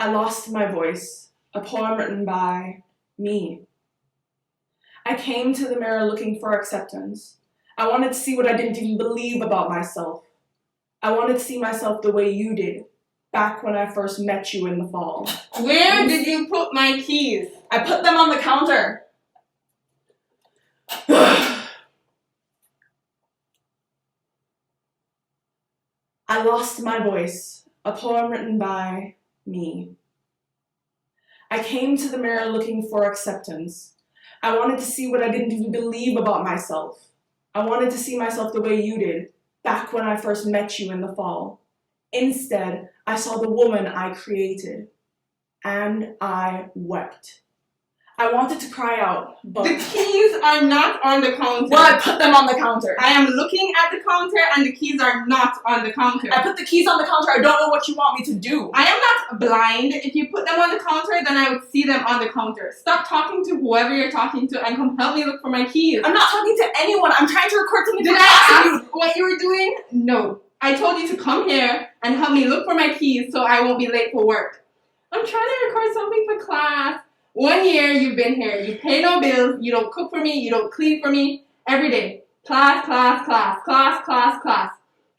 I Lost My Voice, a poem written by me. I came to the mirror looking for acceptance. I wanted to see what I didn't even believe about myself. I wanted to see myself the way you did, back when I first met you in the fall. Where did you put my keys? I put them on the counter. I Lost My Voice, a poem written by me. I came to the mirror looking for acceptance. I wanted to see what I didn't even believe about myself. I wanted to see myself the way you did, back when I first met you in the fall. Instead, I saw the woman I created, and I wept. I wanted to cry out, but The keys are not on the counter. well, I put them on the counter. I am looking at the counter and the keys are not on the counter. I put the keys on the counter. I don't know what you want me to do. I am not blind. If you put them on the counter, then I would see them on the counter. Stop talking to whoever you're talking to and come help me look for my keys. I'm not talking to anyone. I'm trying to record something Did for I class. ask what you were doing? No. I told you to come here and help me look for my keys so I won't be late for work. I'm trying to record something for class. 1 year you've been here. You pay no bills. You don't cook for me. You don't clean for me. Every day. Class, class, class, class, class, class.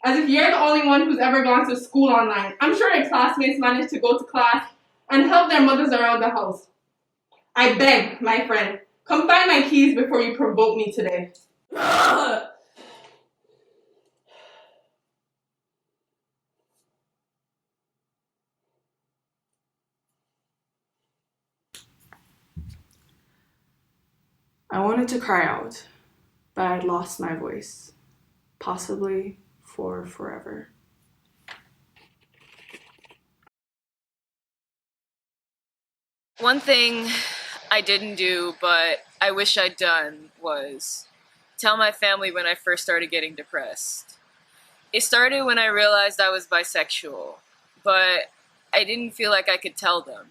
As if you're the only one who's ever gone to school online. I'm sure your classmates managed to go to class and help their mothers around the house. I beg, my friend, come find my keys before you provoke me today. I wanted to cry out, but I'd lost my voice, possibly for forever. One thing I didn't do, but I wish I'd done, was tell my family when I first started getting depressed. It started when I realized I was bisexual, but I didn't feel like I could tell them.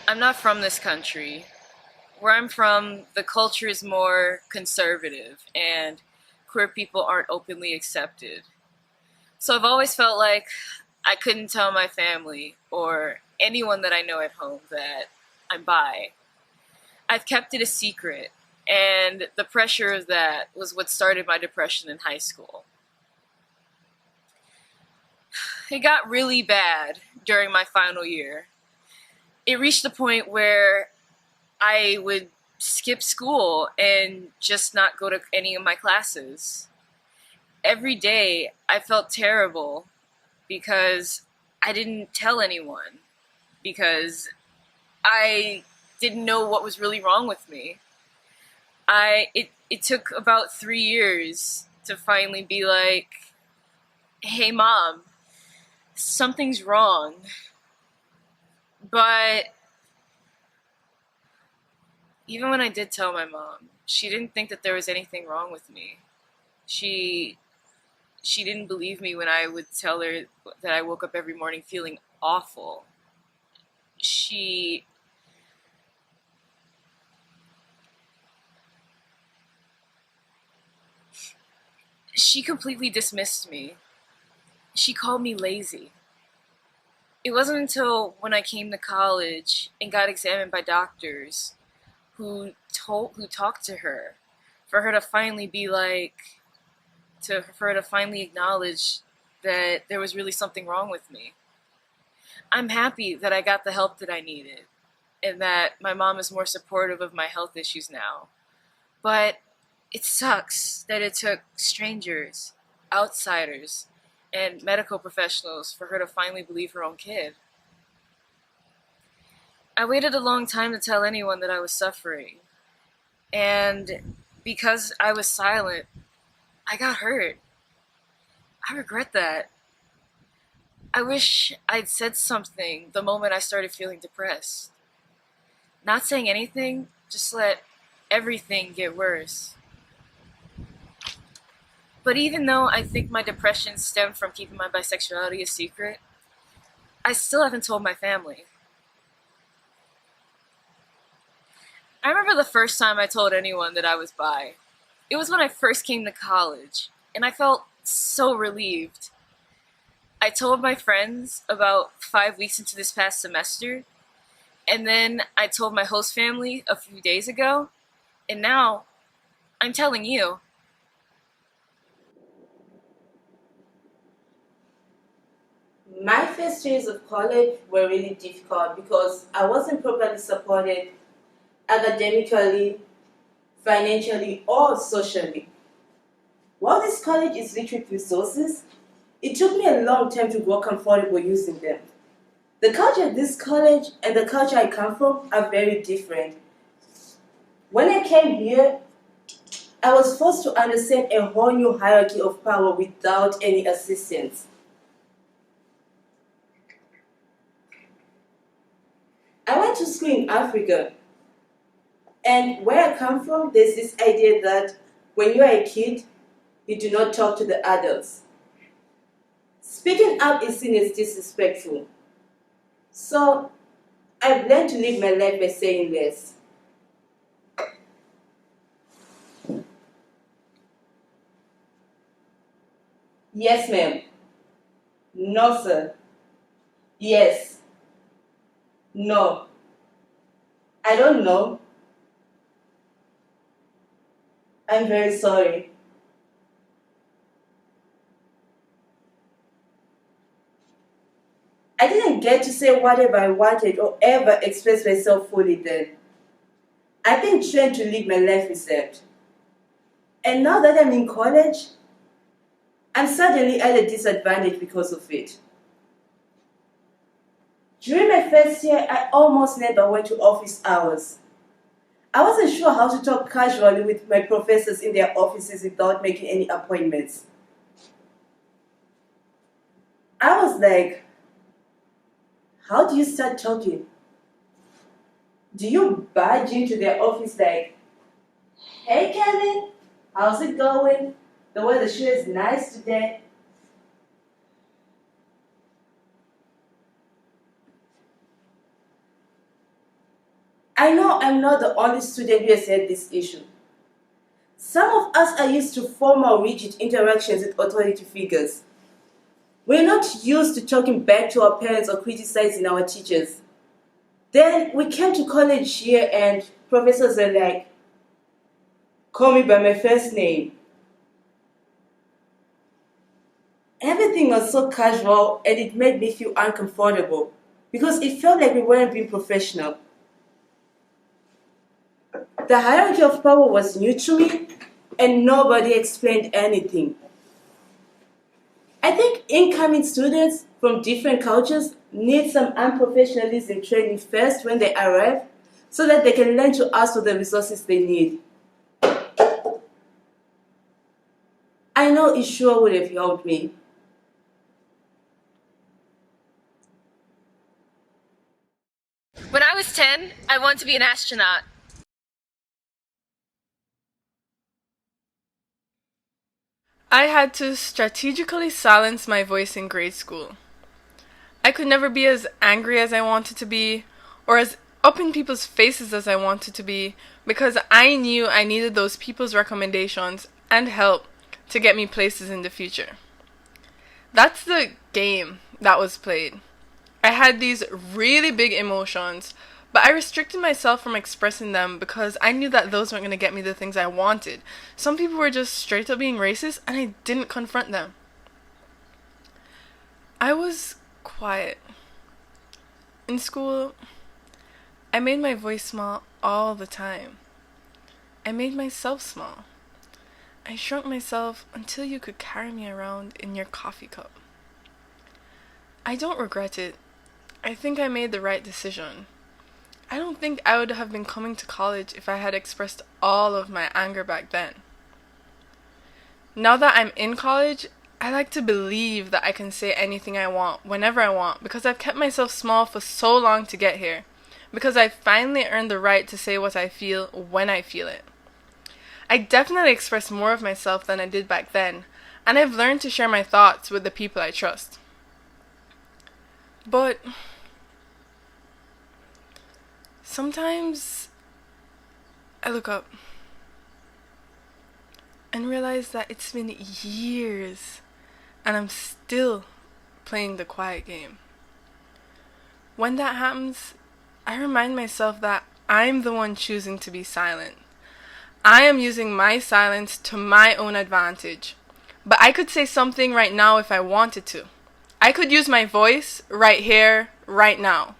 I'm not from this country. Where I'm from, the culture is more conservative, and queer people aren't openly accepted. So I've always felt like I couldn't tell my family or anyone that I know at home that I'm bi. I've kept it a secret, and the pressure of that was what started my depression in high school. It got really bad during my final year. It reached the point where I would skip school and just not go to any of my classes. Every day I felt terrible because I didn't tell anyone, because I didn't know what was really wrong with me. It took about 3 years to finally be like, hey mom, something's wrong. But even when I did tell my mom, she didn't think that there was anything wrong with me. She didn't believe me when I would tell her that I woke up every morning feeling awful. She completely dismissed me. She called me lazy. It wasn't until when I came to college and got examined by doctors who talked to her, for her to finally be like, for her to finally acknowledge that there was really something wrong with me. I'm happy that I got the help that I needed, and that my mom is more supportive of my health issues now. But it sucks that it took strangers, outsiders, and medical professionals for her to finally believe her own kid. I waited a long time to tell anyone that I was suffering, and because I was silent, I got hurt. I regret that. I wish I'd said something the moment I started feeling depressed. Not saying anything just let everything get worse. But even though I think my depression stemmed from keeping my bisexuality a secret, I still haven't told my family. I remember the first time I told anyone that I was bi. It was when I first came to college, and I felt so relieved. I told my friends about 5 weeks into this past semester, and then I told my host family a few days ago, and now I'm telling you. My first years of college were really difficult because I wasn't properly supported academically, financially, or socially. While this college is rich with resources, it took me a long time to grow comfortable using them. The culture at this college and the culture I come from are very different. When I came here, I was forced to understand a whole new hierarchy of power without any assistance. I went to school in Africa, and where I come from, there's this idea that when you are a kid, you do not talk to the adults. Speaking up is seen as disrespectful. So, I've learned to live my life by saying less. Yes, ma'am. No, sir. Yes. No. I don't know. I'm very sorry. I didn't get to say whatever I wanted or ever express myself fully then. I've been trained to live my life reserved. And now that I'm in college, I'm suddenly at a disadvantage because of it. During my first year, I almost never went to office hours. I wasn't sure how to talk casually with my professors in their offices without making any appointments. I was like, how do you start talking? Do you barge into their office like, hey Kevin, how's it going? The weather sure is nice today. I know I'm not the only student who has had this issue. Some of us are used to formal, rigid interactions with authority figures. We're not used to talking back to our parents or criticizing our teachers. Then we came to college here and professors are like, call me by my first name. Everything was so casual and it made me feel uncomfortable because it felt like we weren't being professional. The hierarchy of power was new to me and nobody explained anything. I think incoming students from different cultures need some unprofessionalism training first when they arrive so that they can learn to ask for the resources they need. I know it sure would have helped me. When I was 10, I wanted to be an astronaut. I had to strategically silence my voice in grade school. I could never be as angry as I wanted to be, or as up in people's faces as I wanted to be, because I knew I needed those people's recommendations and help to get me places in the future. That's the game that was played. I had these really big emotions, but I restricted myself from expressing them because I knew that those weren't going to get me the things I wanted. Some people were just straight up being racist, and I didn't confront them. I was quiet. In school, I made my voice small all the time. I made myself small. I shrunk myself until you could carry me around in your coffee cup. I don't regret it. I think I made the right decision. I don't think I would have been coming to college if I had expressed all of my anger back then. Now that I'm in college, I like to believe that I can say anything I want, whenever I want, because I've kept myself small for so long to get here. Because I finally earned the right to say what I feel when I feel it. I definitely express more of myself than I did back then, and I've learned to share my thoughts with the people I trust. But sometimes I look up. and realize that it's been years and I'm still playing the quiet game. When that happens, I remind myself that I'm the one choosing to be silent. I am using my silence to my own advantage. But I could say something right now if I wanted to. I could use my voice right here, right now.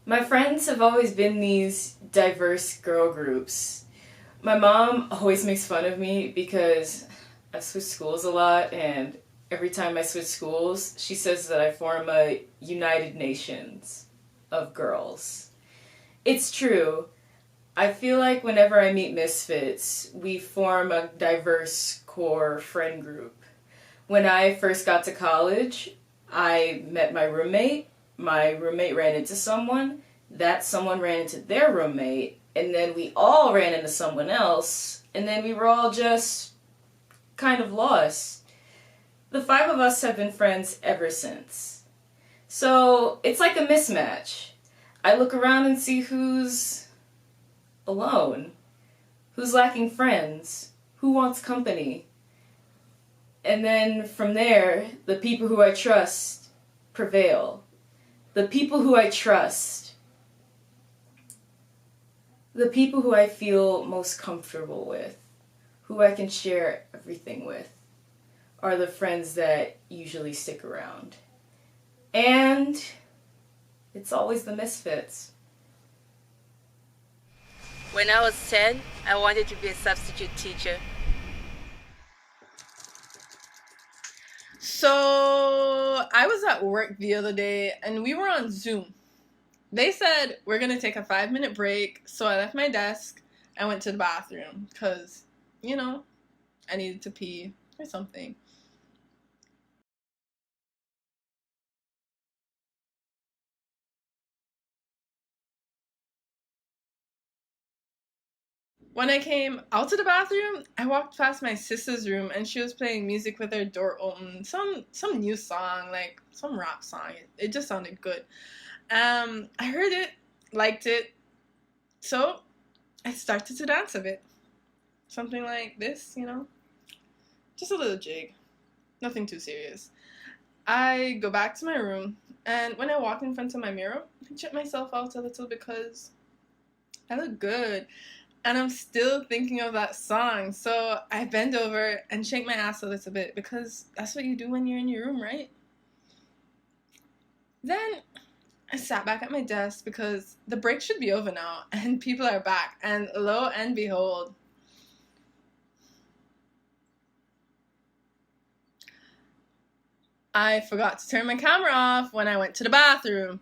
My friends have always been these diverse girl groups. My mom always makes fun of me because I switch schools a lot, and every time I switch schools, she says that I form a United Nations of girls. It's true. I feel like whenever I meet misfits, we form a diverse core friend group. When I first got to college, I met my roommate. My roommate ran into someone. That someone ran into their roommate. And then we all ran into someone else. And then we were all just kind of lost. The five of us have been friends ever since. So it's like a mismatch. I look around and see who's alone, who's lacking friends, who wants company. And then from there, the people who I trust prevail. The people who I trust, the people who I feel most comfortable with, who I can share everything with, are the friends that usually stick around. And it's always the misfits. When I was 10, I wanted to be a substitute teacher. So I was at work the other day and we were on Zoom. They said we're going to take a 5-minute break. So I left my desk and went to the bathroom because, I needed to pee or something. When I came out to the bathroom, I walked past my sister's room and she was playing music with her door open. Some new song, like some rap song. It just sounded good. I heard it, liked it, so I started to dance a bit. Something like this, just a little jig. Nothing too serious. I go back to my room, and when I walk in front of my mirror, I check myself out a little because I look good. And I'm still thinking of that song. So I bend over and shake my ass a little bit because that's what you do when you're in your room, right? Then I sat back at my desk because the break should be over now and people are back. And lo and behold, I forgot to turn my camera off when I went to the bathroom.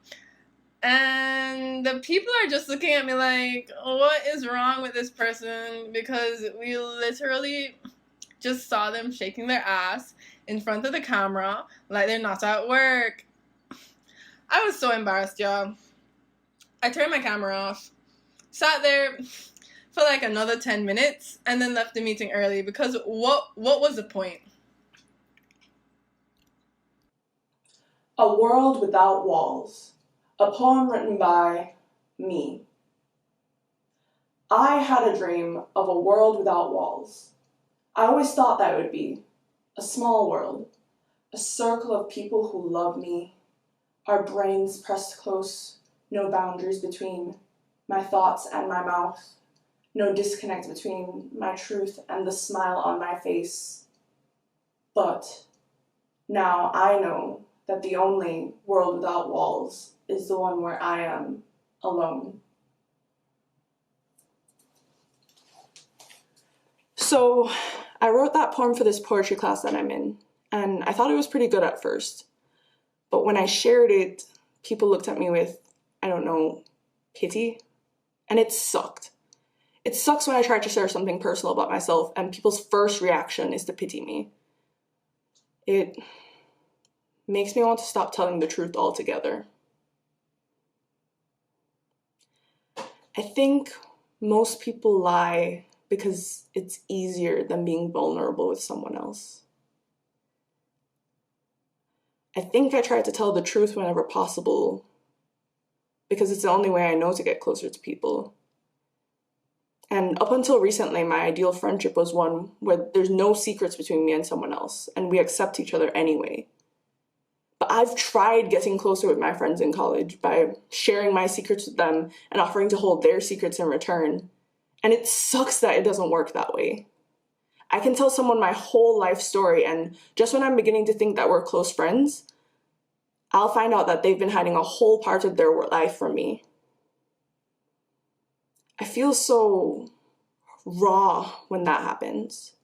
And the people are just looking at me like, what is wrong with this person? Because we literally just saw them shaking their ass in front of the camera like they're not at work. I was so embarrassed, y'all. I turned my camera off, sat there for like another 10 minutes, and then left the meeting early because what was the point? A World Without Walls, a poem written by me. I had a dream of a world without walls. I always thought that would be a small world, a circle of people who love me, our brains pressed close, no boundaries between my thoughts and my mouth, no disconnect between my truth and the smile on my face. But now I know that the only world without walls is the one where I am alone. So I wrote that poem for this poetry class that I'm in, and I thought it was pretty good at first. But when I shared it, people looked at me with, I don't know, pity, and it sucked. It sucks when I try to share something personal about myself and people's first reaction is to pity me. It makes me want to stop telling the truth altogether. I think most people lie because it's easier than being vulnerable with someone else. I think I try to tell the truth whenever possible because it's the only way I know to get closer to people. And up until recently, my ideal friendship was one where there's no secrets between me and someone else, and we accept each other anyway. But I've tried getting closer with my friends in college by sharing my secrets with them and offering to hold their secrets in return. And it sucks that it doesn't work that way. I can tell someone my whole life story, and just when I'm beginning to think that we're close friends, I'll find out that they've been hiding a whole part of their life from me. I feel so raw when that happens.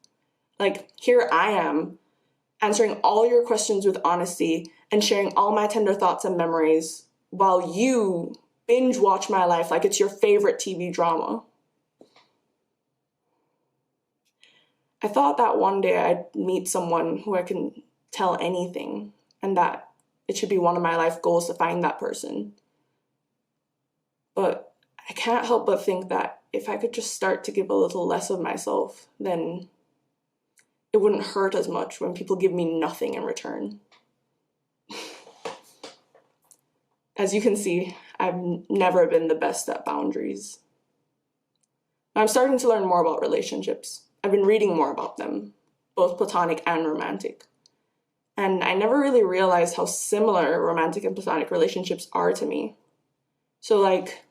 Like, here I am, answering all your questions with honesty and sharing all my tender thoughts and memories while you binge watch my life like it's your favorite TV drama. I thought that one day I'd meet someone who I can tell anything, and that it should be one of my life goals to find that person. But I can't help but think that if I could just start to give a little less of myself, then it wouldn't hurt as much when people give me nothing in return. As you can see, I've never been the best at boundaries. I'm starting to learn more about relationships. I've been reading more about them, both platonic and romantic. And I never really realized how similar romantic and platonic relationships are to me. So, like,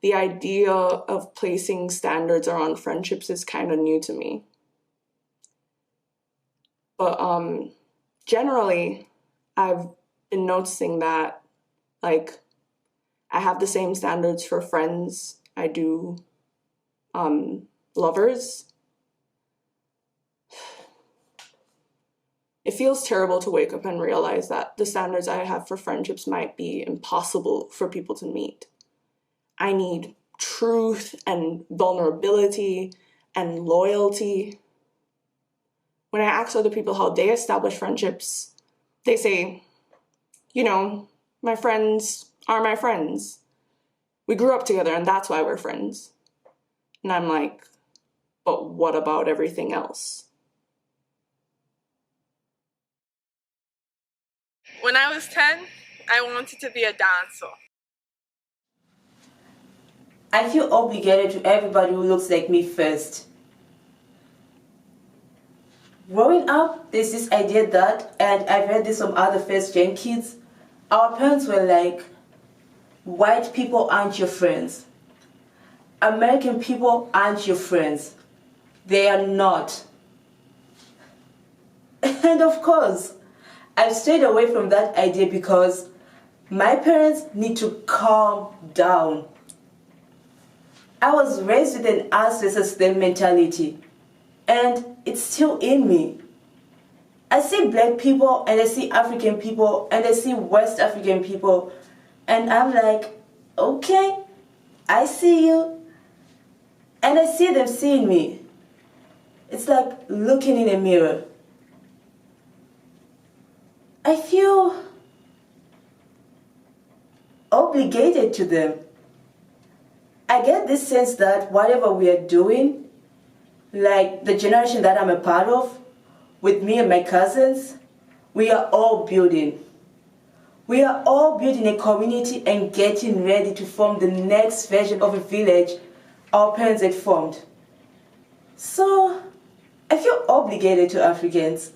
the idea of placing standards around friendships is kind of new to me. But generally, I've been noticing that, like, I have the same standards for friends I do lovers. It feels terrible to wake up and realize that the standards I have for friendships might be impossible for people to meet. I need truth and vulnerability and loyalty. When I ask other people how they establish friendships, they say, you know, my friends are my friends. We grew up together and that's why we're friends. And I'm like, but what about everything else? When I was 10, I wanted to be a dancer. I feel obligated to everybody who looks like me first. Growing up, there's this idea that, and I've heard this from other first-gen kids, our parents were like, white people aren't your friends. American people aren't your friends. They are not. And of course, I've stayed away from that idea because my parents need to calm down. I was raised with an us versus them mentality, and it's still in me. I see black people, and I see African people, and I see West African people, and I'm like, okay, I see you, and I see them seeing me. It's like looking in a mirror. I feel obligated to them. I get this sense that whatever we are doing, like the generation that I'm a part of, with me and my cousins, we are all building. We are all building a community and getting ready to form the next version of a village our parents had formed. So, I feel obligated to Africans.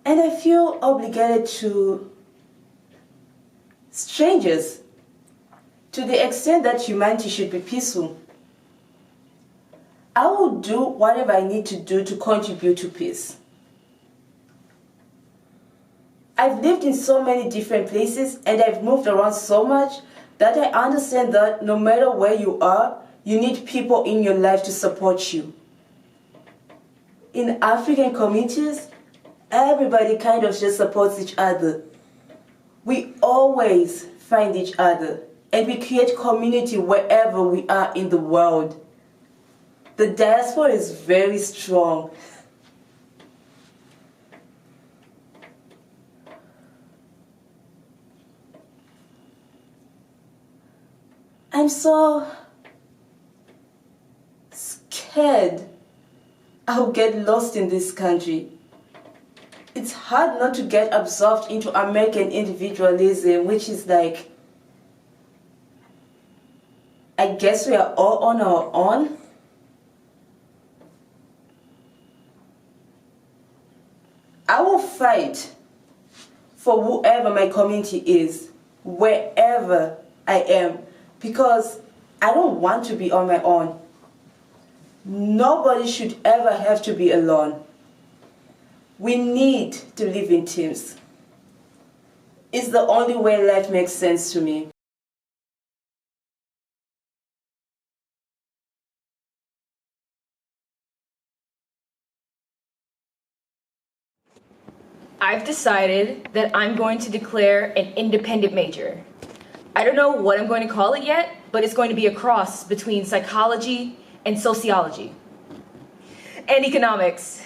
And I feel obligated to strangers, to the extent that humanity should be peaceful. I will do whatever I need to do to contribute to peace. I've lived in so many different places and I've moved around so much that I understand that no matter where you are, you need people in your life to support you. In African communities, everybody kind of just supports each other. We always find each other and we create community wherever we are in the world. The diaspora is very strong. I'm so scared I'll get lost in this country. It's hard not to get absorbed into American individualism, which is like, I guess we are all on our own. I will fight for whoever my community is, wherever I am, because I don't want to be on my own. Nobody should ever have to be alone. We need to live in teams. It's the only way life makes sense to me. I've decided that I'm going to declare an independent major. I don't know what I'm going to call it yet, but it's going to be a cross between psychology and sociology and economics.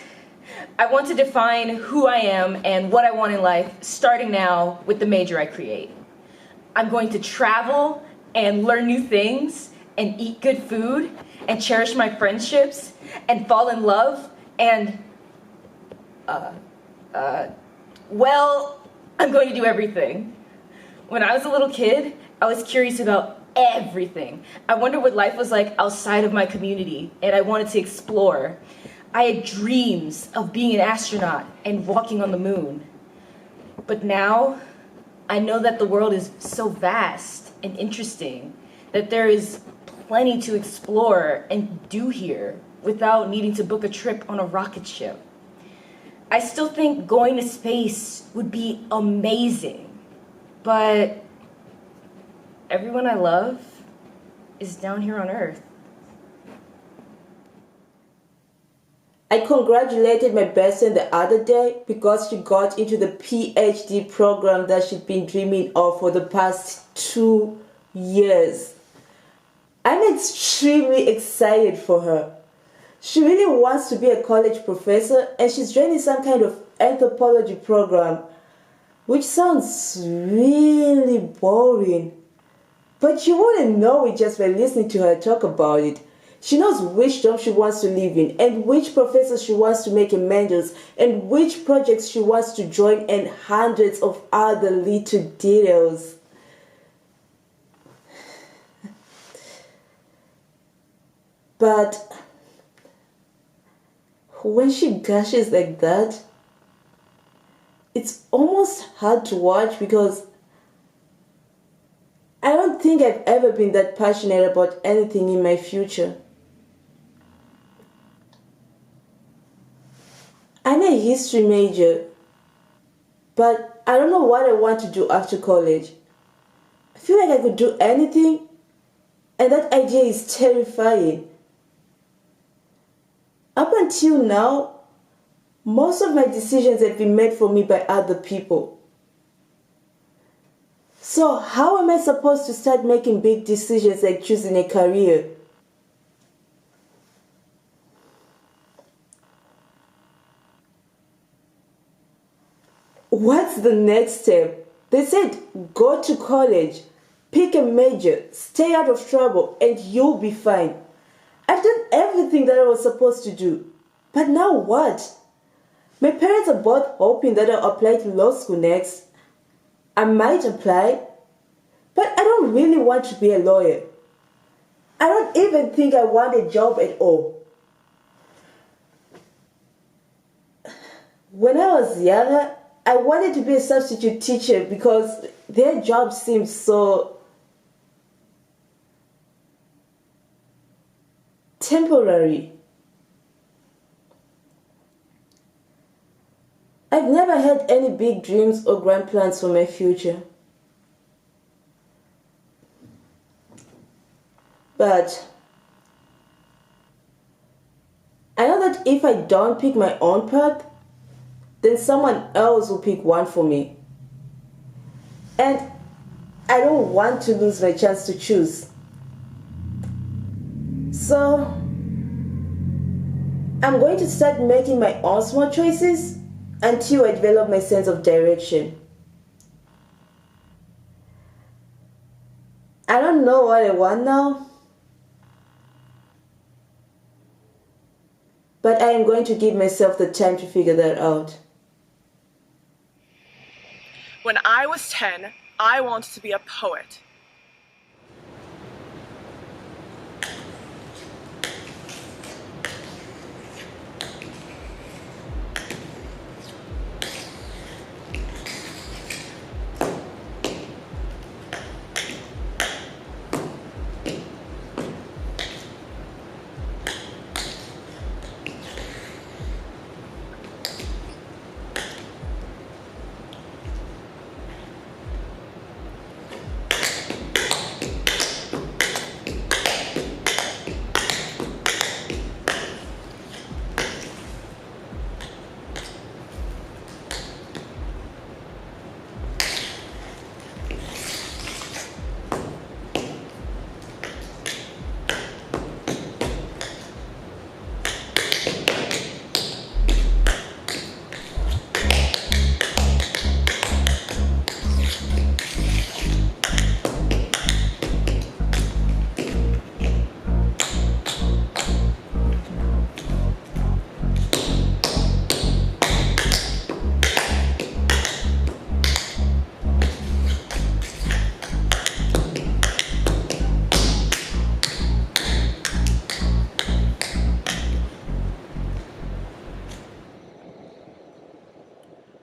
I want to define who I am and what I want in life, starting now with the major I create. I'm going to travel and learn new things and eat good food and cherish my friendships and fall in love and, well, I'm going to do everything. When I was a little kid, I was curious about everything. I wondered what life was like outside of my community, and I wanted to explore. I had dreams of being an astronaut and walking on the moon. But now, I know that the world is so vast and interesting, that there is plenty to explore and do here without needing to book a trip on a rocket ship. I still think going to space would be amazing, but everyone I love is down here on Earth. I congratulated my best friend the other day because she got into the PhD program that she'd been dreaming of for the past 2 years. I'm extremely excited for her. She really wants to be a college professor and she's joining some kind of anthropology program, which sounds really boring. But you wouldn't know it just by listening to her talk about it. She knows which job she wants to live in and which professors she wants to make a majors and which projects she wants to join and hundreds of other little details. But when she gushes like that, it's almost hard to watch because I don't think I've ever been that passionate about anything in my future. I'm a history major, but I don't know what I want to do after college. I feel like I could do anything, and that idea is terrifying. Up until now, most of my decisions have been made for me by other people. So how am I supposed to start making big decisions like choosing a career? What's the next step? They said go to college, pick a major, stay out of trouble, and you'll be fine. I've done everything that I was supposed to do. But now what? My parents are both hoping that I'll apply to law school next. I might apply, but I don't really want to be a lawyer. I don't even think I want a job at all. When I was younger, I wanted to be a substitute teacher because their job seemed so temporary. I've never had any big dreams or grand plans for my future. But I know that if I don't pick my own path, then someone else will pick one for me. And I don't want to lose my chance to choose. So I'm going to start making my own small choices until I develop my sense of direction. I don't know what I want now, but I am going to give myself the time to figure that out. When I was 10, I wanted to be a poet.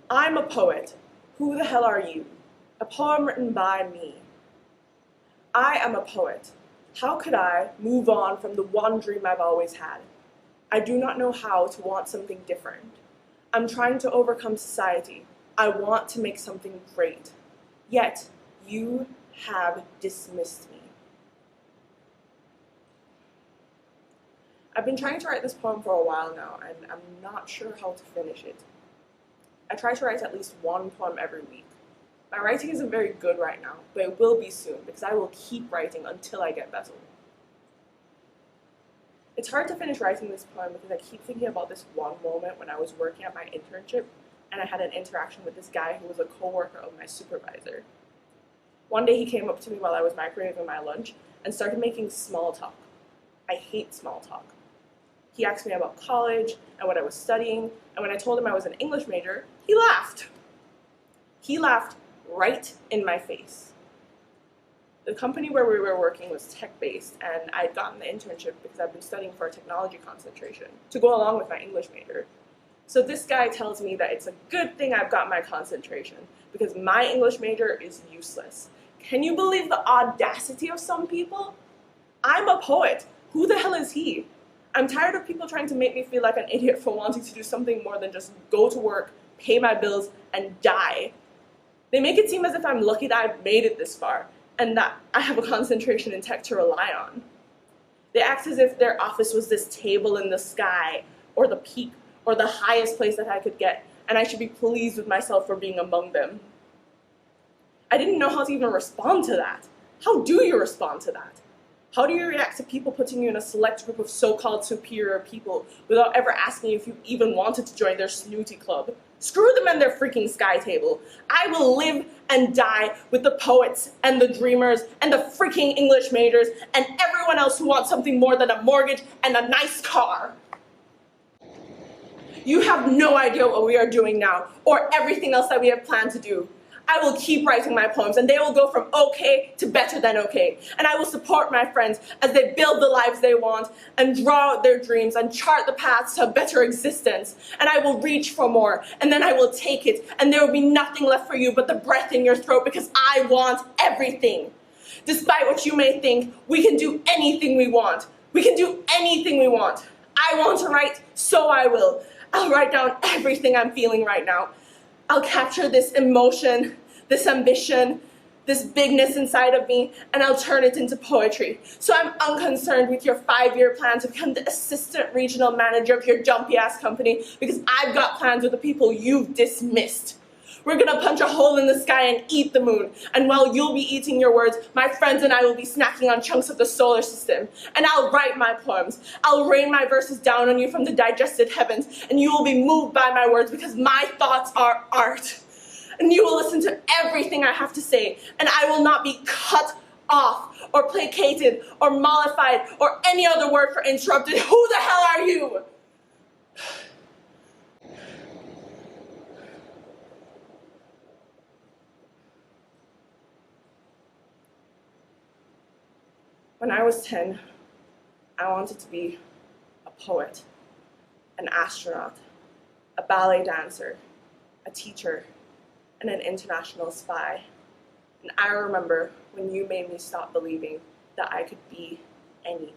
I'm a poet. Who the hell are you? A poem written by me. I am a poet. How could I move on from the one dream I've always had? I do not know how to want something different. I'm trying to overcome society. I want to make something great. Yet, you have dismissed me. I've been trying to write this poem for a while now, and I'm not sure how to finish it. I try to write at least one poem every week. My writing isn't very good right now, but it will be soon because I will keep writing until I get better. It's hard to finish writing this poem because I keep thinking about this one moment when I was working at my internship and I had an interaction with this guy who was a co-worker of my supervisor. One day he came up to me while I was microwaving my lunch and started making small talk. I hate small talk. He asked me about college and what I was studying, and when I told him I was an English major, he laughed. He laughed right in my face. The company where we were working was tech-based, and I'd gotten the internship because I've been studying for a technology concentration to go along with my English major. So this guy tells me that it's a good thing I've got my concentration because my English major is useless. Can you believe the audacity of some people? I'm a poet. Who the hell is he? I'm tired of people trying to make me feel like an idiot for wanting to do something more than just go to work, pay my bills, and die. They make it seem as if I'm lucky that I've made it this far, and that I have a concentration in tech to rely on. They act as if their office was this table in the sky, or the peak, or the highest place that I could get, and I should be pleased with myself for being among them. I didn't know how to even respond to that. How do you respond to that? How do you react to people putting you in a select group of so-called superior people without ever asking if you even wanted to join their snooty club? Screw them and their freaking sky table. I will live and die with the poets and the dreamers and the freaking English majors and everyone else who wants something more than a mortgage and a nice car. You have no idea what we are doing now or everything else that we have planned to do. I will keep writing my poems and they will go from okay to better than okay. And I will support my friends as they build the lives they want and draw out their dreams and chart the paths to a better existence. And I will reach for more and then I will take it and there will be nothing left for you but the breath in your throat because I want everything. Despite what you may think, we can do anything we want. We can do anything we want. I want to write, so I will. I'll write down everything I'm feeling right now. I'll capture this emotion, this ambition, this bigness inside of me, and I'll turn it into poetry. So I'm unconcerned with your 5-year plan to become the assistant regional manager of your jumpy-ass company, because I've got plans with the people you've dismissed. We're gonna punch a hole in the sky and eat the moon. And while you'll be eating your words, my friends and I will be snacking on chunks of the solar system. And I'll write my poems. I'll rain my verses down on you from the digested heavens, and you will be moved by my words because my thoughts are art. And you will listen to everything I have to say, and I will not be cut off or placated or mollified or any other word for interrupted. Who the hell are you? When I was 10, I wanted to be a poet, an astronaut, a ballet dancer, a teacher, and an international spy. And I remember when you made me stop believing that I could be anything.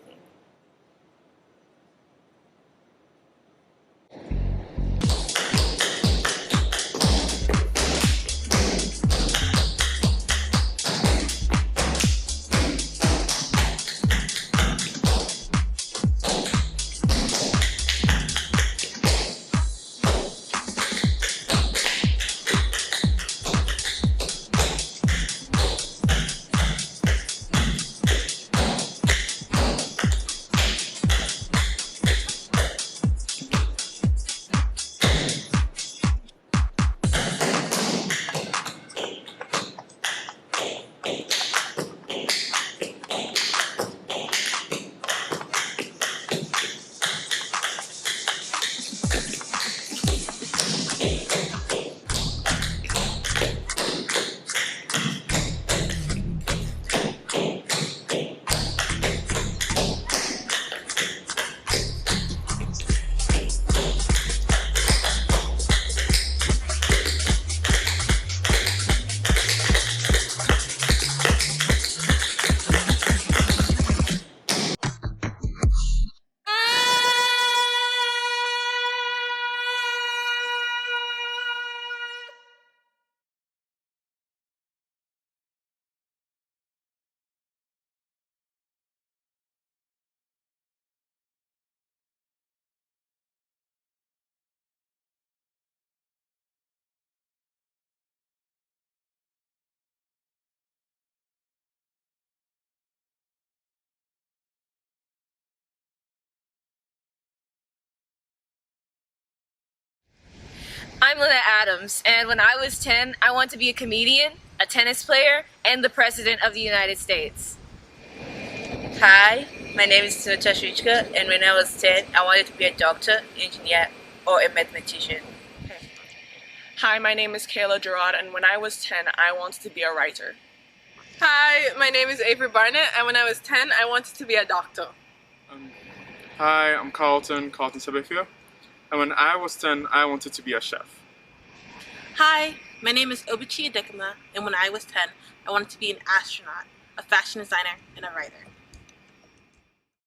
I'm Lynette Adams, and when I was 10, I wanted to be a comedian, a tennis player, and the President of the United States. Hi, my name is Tinota Shrichka, and when I was 10, I wanted to be a doctor, engineer, or a mathematician. Hi, my name is Kayla Gerard, and when I was 10, I wanted to be a writer. Hi, my name is Avery Barnett, and when I was 10, I wanted to be a doctor. Hi, I'm Carlton Sabefio, and when I was 10, I wanted to be a chef. Hi, my name is Obichi Adekama, and when I was 10, I wanted to be an astronaut, a fashion designer, and a writer.